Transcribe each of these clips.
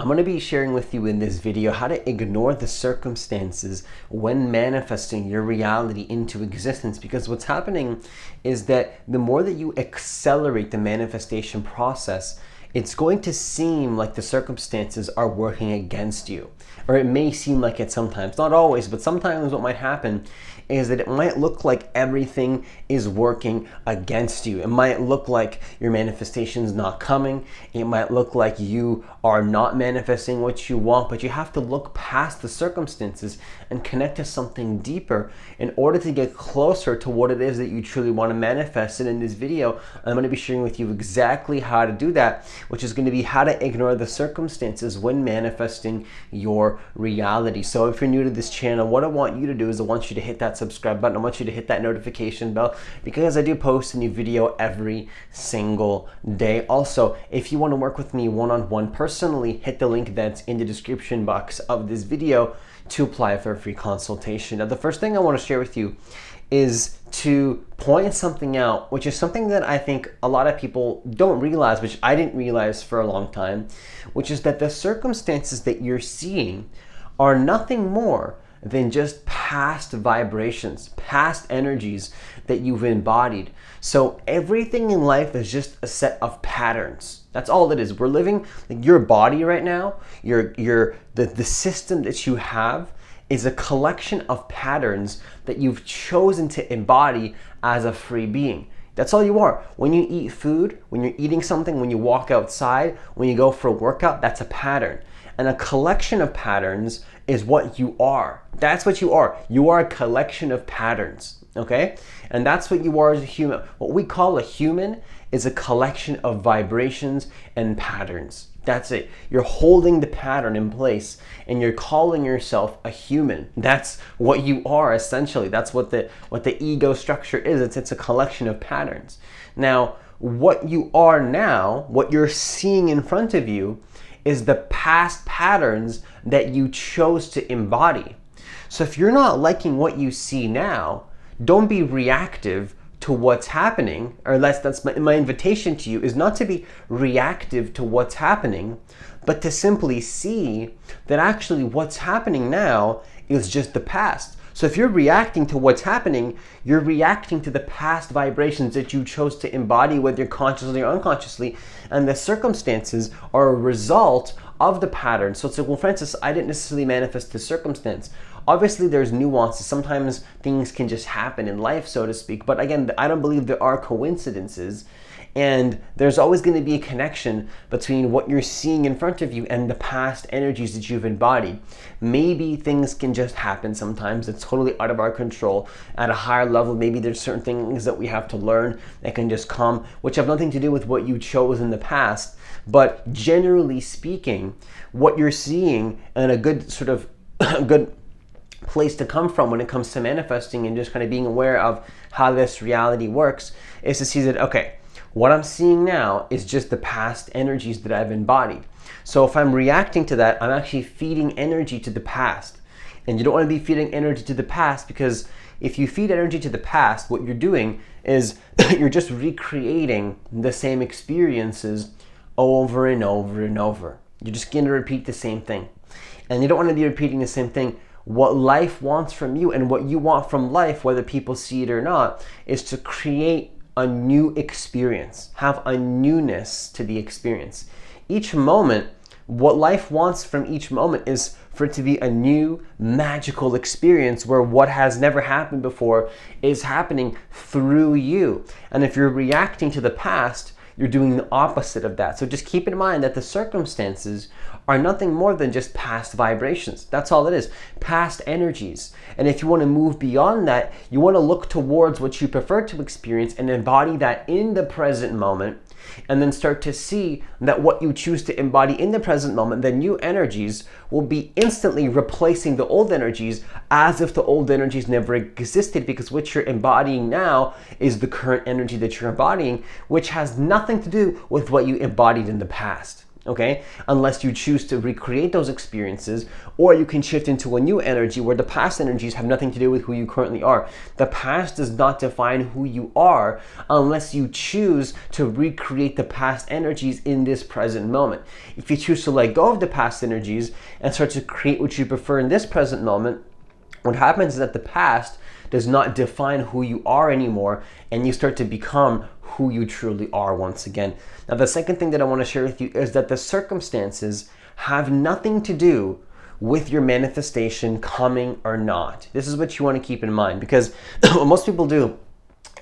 I'm going to be sharing with you in this video how to ignore the circumstances when manifesting your reality into existence, because what's happening is that the more that you accelerate the manifestation process, it's going to seem like the circumstances are working against you. Or it may seem like it sometimes, not always, but sometimes what might happen is that it might look like everything is working against you. It might look like your manifestation's not coming. It might look like you are not manifesting what you want, but you have to look past the circumstances and connect to something deeper in order to get closer to what it is that you truly want to manifest. And in this video, I'm going to be sharing with you exactly how to do that, which is going to be how to ignore the circumstances when manifesting your reality. So if you're new to this channel, what I want you to do is I want you to hit that subscribe button. I want you to hit that notification bell because I do post a new video every single day. Also, if you want to work with me one-on-one personally, hit the link that's in the description box of this video to apply for a free consultation. Now, the first thing I want to share with you is to point something out, which is something that I think a lot of people don't realize, which I didn't realize for a long time, which is that the circumstances that you're seeing are nothing more than just past vibrations, past energies that you've embodied. So everything in life is just a set of patterns. That's all it is. We're living, like your body right now, the system that you have is a collection of patterns that you've chosen to embody as a free being. That's all you are. When you eat food, when you're eating something, when you walk outside, when you go for a workout, that's a pattern. And a collection of patterns is what you are. That's what you are. You are a collection of patterns, okay? And that's what you are as a human. What we call a human is a collection of vibrations and patterns. That's it. You're holding the pattern in place and you're calling yourself a human. That's what you are essentially. That's what the ego structure is. It's a collection of patterns. Now, what you are now, what you're seeing in front of you, is the past patterns that you chose to embody. So if you're not liking what you see now, don't be reactive to what's happening, or that's my invitation to you is not to be reactive to what's happening, but to simply see that actually what's happening now is just the past. So if you're reacting to what's happening, you're reacting to the past vibrations that you chose to embody, whether consciously or unconsciously, and the circumstances are a result of the pattern. So it's like, well, Francis, I didn't necessarily manifest the circumstance. Obviously, there's nuances. Sometimes things can just happen in life, so to speak. But again, I don't believe there are coincidences. And there's always going to be a connection between what you're seeing in front of you and the past energies that you've embodied. Maybe things can just happen sometimes. It's totally out of our control. At a higher level, maybe there's certain things that we have to learn that can just come, which have nothing to do with what you chose in the past. But generally speaking, what you're seeing and a good sort of a good place to come from when it comes to manifesting and just kind of being aware of how this reality works is to see that, okay, what I'm seeing now is just the past energies that I've embodied. So if I'm reacting to that, I'm actually feeding energy to the past. And you don't want to be feeding energy to the past, because if you feed energy to the past, what you're doing is you're just recreating the same experiences over and over and over. You're just going to repeat the same thing. And you don't want to be repeating the same thing. What life wants from you and what you want from life, whether people see it or not, is to create a new experience, have a newness to the experience. Each moment, what life wants from each moment is for it to be a new magical experience where what has never happened before is happening through you. And if you're reacting to the past, you're doing the opposite of that. So just keep in mind that the circumstances are nothing more than just past vibrations. That's all it is, past energies. And if you want to move beyond that, you want to look towards what you prefer to experience and embody that in the present moment, and then start to see that what you choose to embody in the present moment, the new energies, will be instantly replacing the old energies as if the old energies never existed, because what you're embodying now is the current energy that you're embodying, which has nothing to do with what you embodied in the past. okay? Unless you choose to recreate those experiences, or you can shift into a new energy where the past energies have nothing to do with who you currently are. The past does not define who you are unless you choose to recreate the past energies in this present moment. If you choose to let go of the past energies and start to create what you prefer in this present moment, what happens is that the past does not define who you are anymore, and you start to become who you truly are once again. Now, the second thing that I want to share with you is that the circumstances have nothing to do with your manifestation coming or not. This is what you want to keep in mind, because what most people do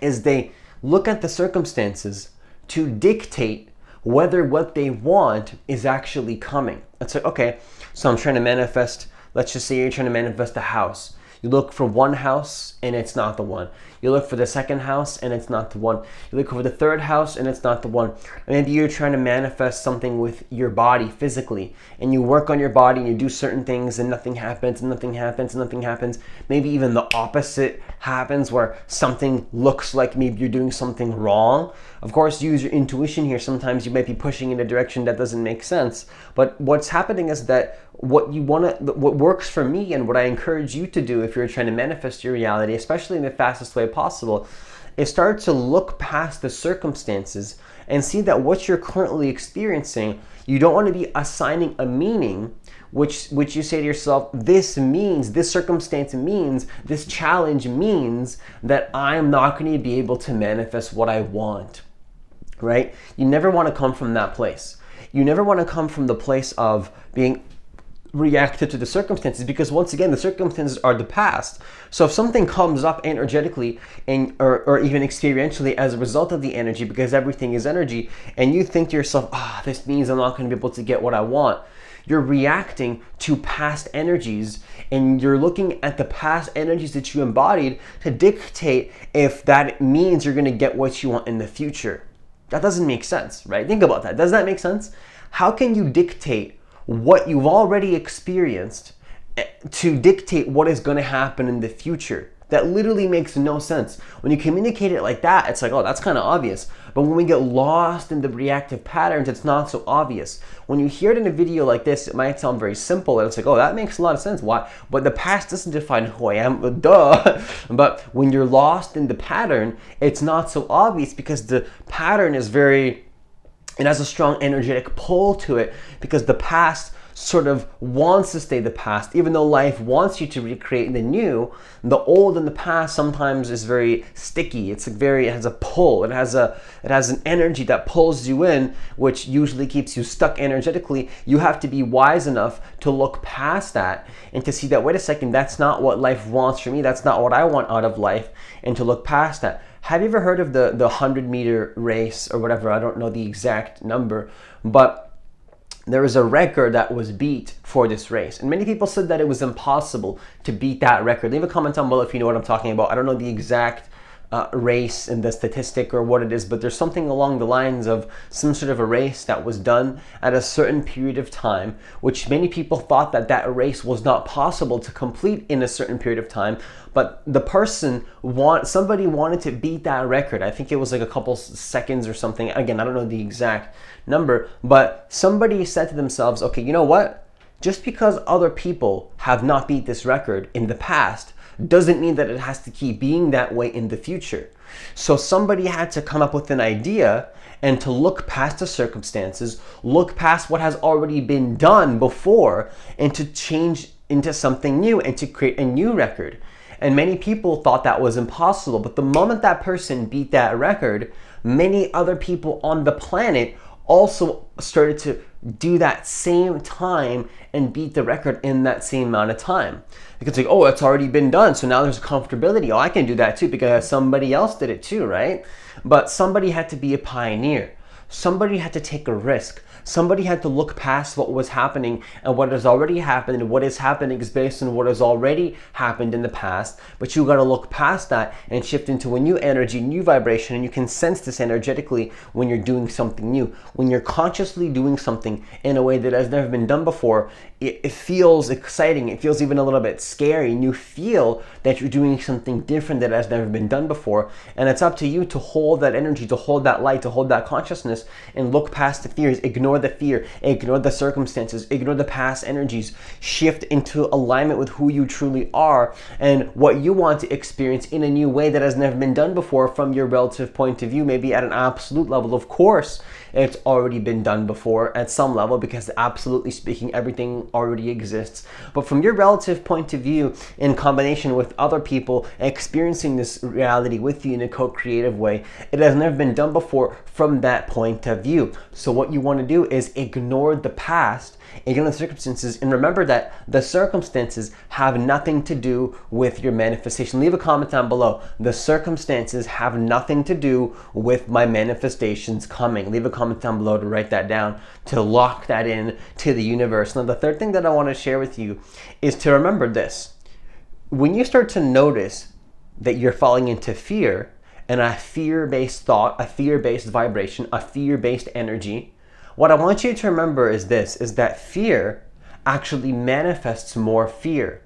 is they look at the circumstances to dictate whether what they want is actually coming. It's like, okay, so I'm trying to manifest, let's just say you're trying to manifest a house. You look for one house and it's not the one. You look for the second house and it's not the one. You look for the third house and it's not the one. Maybe you're trying to manifest something with your body physically, and you work on your body and you do certain things and nothing happens and nothing happens and nothing happens. Maybe even the opposite happens where something looks like maybe you're doing something wrong. Of course, use your intuition here. Sometimes you might be pushing in a direction that doesn't make sense. But what's happening is that what works for me and what I encourage you to do if you're trying to manifest your reality, especially in the fastest way possible, is start to look past the circumstances and see that what you're currently experiencing, you don't want to be assigning a meaning which you say to yourself, this circumstance means, this challenge means that I'm not going to be able to manifest what I want, right? You never want to come from that place. You never want to come from the place of being reactive to the circumstances, because once again, the circumstances are the past. So if something comes up energetically and or even experientially as a result of the energy, because everything is energy, and you think to yourself, this means I'm not going to be able to get what I want, you're reacting to past energies, and you're looking at the past energies that you embodied to dictate if that means you're going to get what you want in the future. That doesn't make sense, right? Think about that. Does that make sense? How can you dictate what you've already experienced to dictate what is going to happen in the future? That literally makes no sense. When you communicate it like that, it's like, oh, that's kind of obvious. But when we get lost in the reactive patterns, it's not so obvious. When you hear it in a video like this, it might sound very simple, and it's like, oh, that makes a lot of sense. Why? But the past doesn't define who I am, duh. But when you're lost in the pattern, it's not so obvious, because the pattern is it has a strong energetic pull to it, because the past sort of wants to stay the past, even though life wants you to recreate the new. The old and the past sometimes is very sticky. It has a pull. It has an energy that pulls you in, which usually keeps you stuck energetically. You have to be wise enough to look past that and to see that, wait a second, that's not what life wants for me. That's not what I want out of life, and to look past that. Have you ever heard of the 100-meter race or whatever? I don't know the exact number, but there was a record that was beat for this race. And many people said that it was impossible to beat that record. Leave a comment down below if you know what I'm talking about. I don't know the exact race and the statistic or what it is, but there's something along the lines of some sort of a race that was done at a certain period of time, which many people thought that race was not possible to complete in a certain period of time. But somebody wanted to beat that record. I think it was like a couple seconds or something. Again, I don't know the exact number, but somebody said to themselves, okay, you know what? Just because other people have not beat this record in the past doesn't mean that it has to keep being that way in the future. So somebody had to come up with an idea and to look past the circumstances, look past what has already been done before, and to change into something new and to create a new record. And many people thought that was impossible, but the moment that person beat that record, many other people on the planet also started to do that same time and beat the record in that same amount of time. Because like, oh, it's already been done, so now there's comfortability. Oh, I can do that too because somebody else did it too, right? But somebody had to be a pioneer. Somebody had to take a risk. Somebody had to look past what was happening and what has already happened, and what is happening is based on what has already happened in the past. But you got to look past that and shift into a new energy, new vibration, and you can sense this energetically when you're doing something new. When you're consciously doing something in a way that has never been done before, it feels exciting. It feels even a little bit scary, and you feel that you're doing something different that has never been done before. And it's up to you to hold that energy, to hold that light, to hold that consciousness, and look past the fears. Ignore ignore the fear, ignore the circumstances, ignore the past energies, shift into alignment with who you truly are and what you want to experience in a new way that has never been done before from your relative point of view, maybe at an absolute level. Of course, it's already been done before at some level because absolutely speaking, everything already exists. But from your relative point of view, in combination with other people experiencing this reality with you in a co-creative way, it has never been done before from that point of view. So what you want to do is ignore the past, ignore the circumstances, and remember that the circumstances have nothing to do with your manifestation. Leave a comment down below. The circumstances have nothing to do with my manifestations coming. Leave a comment down below to write that down, to lock that in to the universe. Now, the third thing that I want to share with you is to remember this. When you start to notice that you're falling into fear, and a fear-based thought, a fear-based vibration, a fear-based energy, what I want you to remember is this, is that fear actually manifests more fear.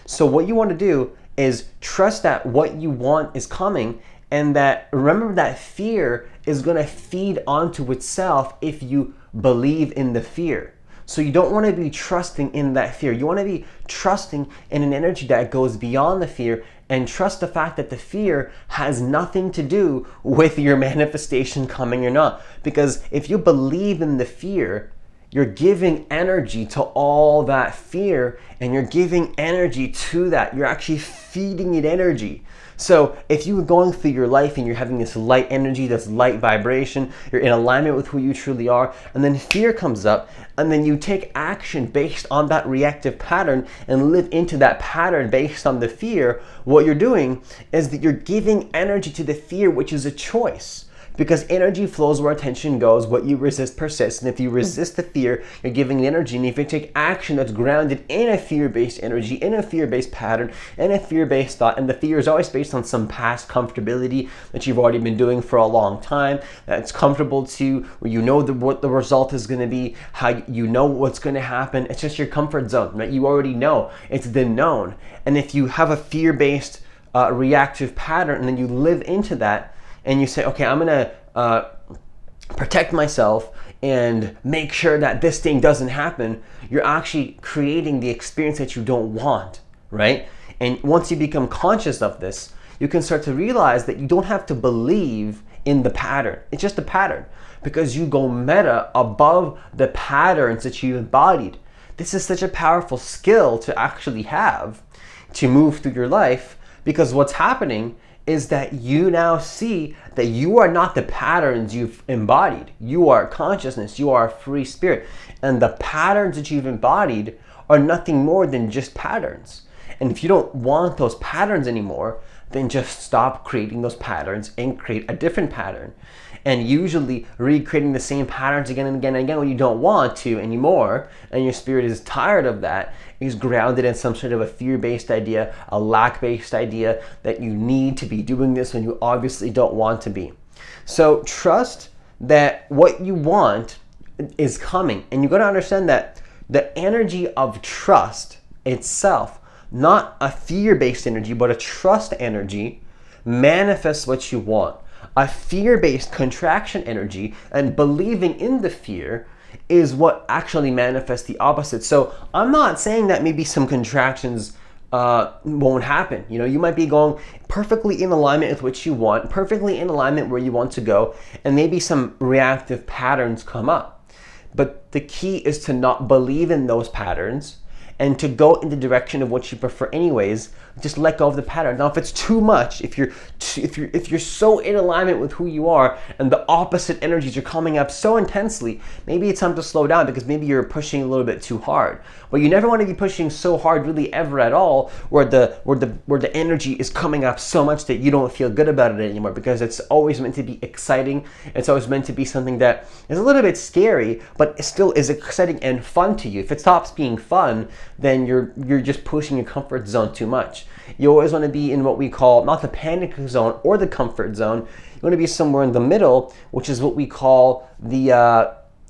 So what you want to do is trust that what you want is coming, and that remember that fear is going to feed onto itself if you believe in the fear. So you don't want to be trusting in that fear. You want to be trusting in an energy that goes beyond the fear, and trust the fact that the fear has nothing to do with your manifestation coming or not. Because if you believe in the fear, you're giving energy to all that fear, and you're giving energy to that. You're actually feeding it energy. So if you're going through your life and you're having this light energy, this light vibration, you're in alignment with who you truly are, and then fear comes up, and then you take action based on that reactive pattern and live into that pattern based on the fear, what you're doing is that you're giving energy to the fear, which is a choice. Because energy flows where attention goes. What you resist persists. And if you resist the fear, you're giving it energy. And if you take action that's grounded in a fear-based energy, in a fear-based pattern, in a fear-based thought, and the fear is always based on some past comfortability that you've already been doing for a long time, that's comfortable to, where you know what the result is going to be, how you know what's going to happen. It's just your comfort zone, right? You already know. It's the known. And if you have a fear-based reactive pattern and then you live into that, and you say, okay, I'm gonna protect myself and make sure that this thing doesn't happen, you're actually creating the experience that you don't want, right? And once you become conscious of this, you can start to realize that you don't have to believe in the pattern. It's just a pattern, because you go meta above the patterns that you embodied. This is such a powerful skill to actually have to move through your life, because what's happening is that you now see that you are not the patterns you've embodied. You are consciousness, you are a free spirit. And the patterns that you've embodied are nothing more than just patterns. And if you don't want those patterns anymore, then just stop creating those patterns and create a different pattern. And usually recreating the same patterns again and again and again when you don't want to anymore, and your spirit is tired of that, is grounded in some sort of a fear-based idea, a lack-based idea that you need to be doing this when you obviously don't want to be. So trust that what you want is coming. And you got to understand that the energy of trust itself, not a fear-based energy, but a trust energy, manifests what you want. A fear-based contraction energy and believing in the fear is what actually manifests the opposite. So I'm not saying that maybe some contractions won't happen. You know, you might be going perfectly in alignment with what you want, perfectly in alignment where you want to go, and maybe some reactive patterns come up. But the key is to not believe in those patterns and to go in the direction of what you prefer anyways. Just let go of the pattern. Now, if it's too much, if you're so in alignment with who you are and the opposite energies are coming up so intensely, maybe it's time to slow down, because maybe you're pushing a little bit too hard. But you never want to be pushing so hard really ever at all, where the energy is coming up so much that you don't feel good about it anymore, because it's always meant to be exciting. It's always meant to be something that is a little bit scary, but it still is exciting and fun to you. If it stops being fun, then you're just pushing your comfort zone too much. You always want to be in what we call not the panic zone or the comfort zone. You want to be somewhere in the middle, which is what we call the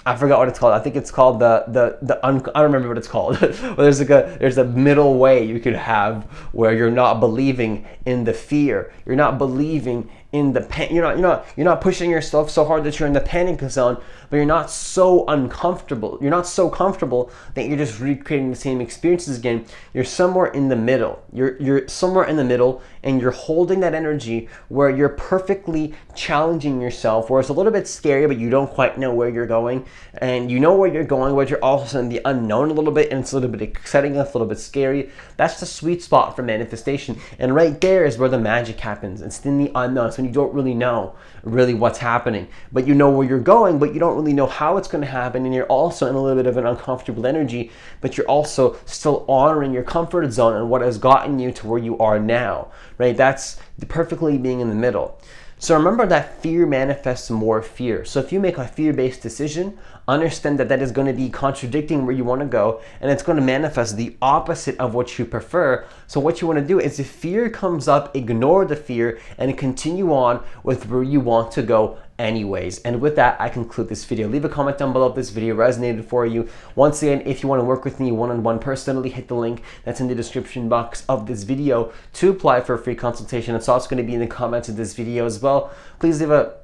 I forgot what it's called. I think it's called I don't remember what it's called. There's a middle way you could have where you're not believing in the fear. You're not believing in the you're not pushing yourself so hard that you're in the panic zone, but you're not so uncomfortable. You're not so comfortable that you're just recreating the same experiences again. You're somewhere in the middle. You're somewhere in the middle, and you're holding that energy where you're perfectly challenging yourself, where it's a little bit scary, but you don't quite know where you're going, and you know where you're going, but you're also in the unknown a little bit, and it's a little bit exciting, it's a little bit scary. That's the sweet spot for manifestation, and right there is where the magic happens. It's in the unknown. It's when you don't really know really what's happening, but you know where you're going, but you don't really know how it's going to happen, and you're also in a little bit of an uncomfortable energy, but you're also still honoring your comfort zone and what has gotten you to where you are now, right? That's perfectly being in the middle. So remember that fear manifests more fear. So if you make a fear-based decision, understand that that is going to be contradicting where you want to go, and it's going to manifest the opposite of what you prefer. So what you want to do is, if fear comes up, ignore the fear and continue on with where you want to go anyways. And with that, I conclude this video. Leave a comment down below if this video resonated for you. Once again, if you want to work with me one-on-one personally, hit the link that's in the description box of this video to apply for a free consultation. It's also going to be in the comments of this video as well. Please leave a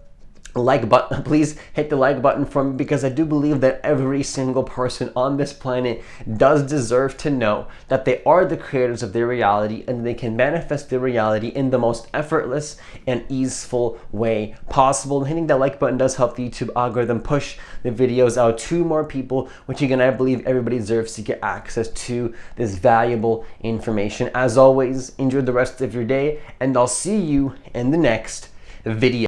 like button. Please hit the like button for me, because I do believe that every single person on this planet does deserve to know that they are the creators of their reality, and they can manifest their reality in the most effortless and easeful way possible. And hitting that like button does help the YouTube algorithm push the videos out to more people, which again, I believe everybody deserves to get access to this valuable information. As always, enjoy the rest of your day, and I'll see you in the next video.